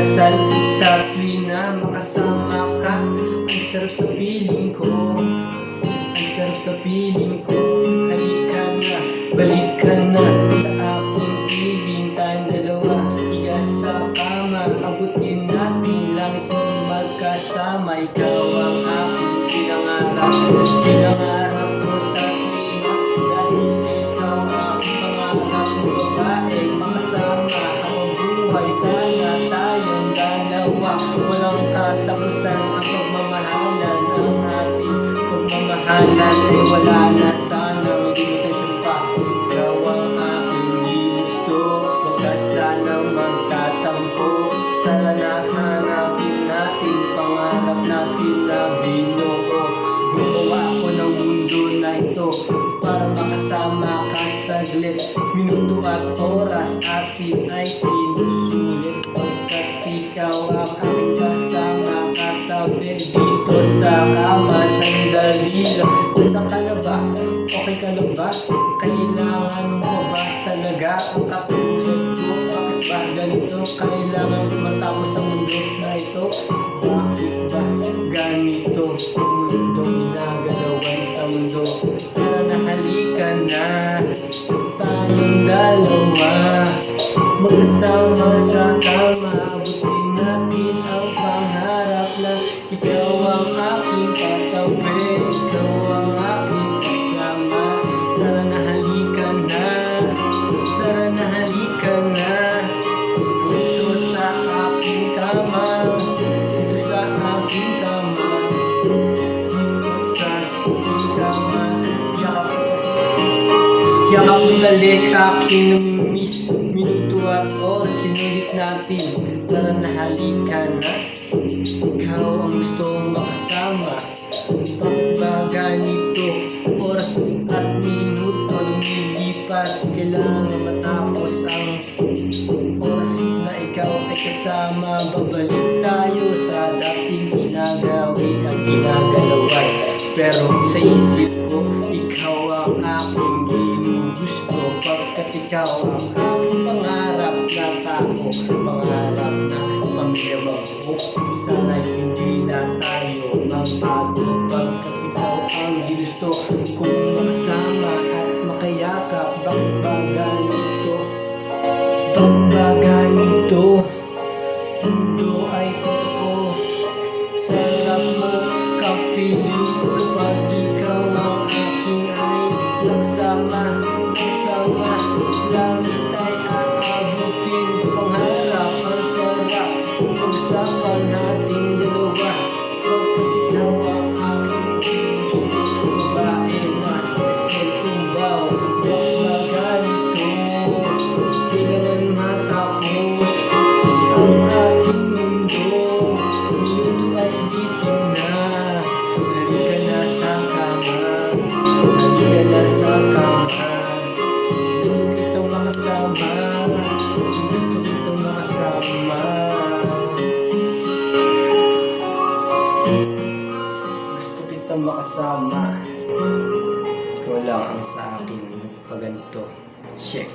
pagdadasal sa tuwina makasama ka. Ang sarap sa piling ko, ang sarap sa piling ko. Halika na, balik ka na sa aking piling. Tayong dalawa, higa sa kama, abutin natin langit ng magkasama. Ikaw ang aking pinangarap, pinangarap ko sa tuwina. Dahil ikaw ang pangarap ng babae, makasama ang buhay. Sana tayong dalawa, walang katapusan ang pagmamahalan. Ang ating pagmamahalan ay wala na, sanang hindi tayo sumpa. Ikaw ang aking ginusto, huwag ka sanang magtatampo. Tara na, hanapin natin pangarap natin na binuo. Gumawa ko ng mundo na ito para makasama ka saglit. Minuto at oras atin ay sinusulit, pagkat ikaw ang aking kasama katabi dito sa kama. Sandali lang, basta ka na ba? Okay ka na ba? Kailangan mo ba talaga ang katulad ko? Bakit ba ganito? Kailangan mo matapos sa mundo na ito? Bakit ba ganito? Mundo ginagalawan sa mundo. Tara na, halika na, tayong dalawa magkasama sa kama. Abutin natin ang pangarap na ikaw ang aking katabi, ikaw ang aking kasama. Tara na, halika na, tara na, halika na. Dito sa aking kama, dito sa aking kama, dito sa aking kama. Yakap mo nalik aking namimiss. Minuto at oras sinulit natin. Tara na, halika na, ikaw ang gustong makasama. Bakit ba ganito? Oras at minuto lumilipas. Kailangan matapos ang oras na ikaw ay kasama. Babalik tayo sa dating ginagawi ang ginagalawan. Pero sa isip ko, ikaw ang aking ginugusto, pagkat ikaw ang aking pangarap na tao, pangarap na pamilya mabuo. Sana hindi na tayo magbago, pagkat ikaw ang ginusto kung makasama at makayakap. Bakit ba ganito? Bakit ba ganito? Mundo ay totoo, sarap magkapiling kapag ikaw ang aking ay nakasama. Kasama, langit ay aabutin. Pangarap ang sarap, pag-usapan natin dalawa. Pagkat ikaw ang aking babae na still tumbaw. Bakit ba ganito? Kailangan matapos ang ating mundo. Minuto ay silipin na, halika na sa kama, halika na sa kama. Gusto kitang makasama, gusto kitang makasama. Gusto kitang makasama. Ikaw lang ang sa akin pag ganito. Check.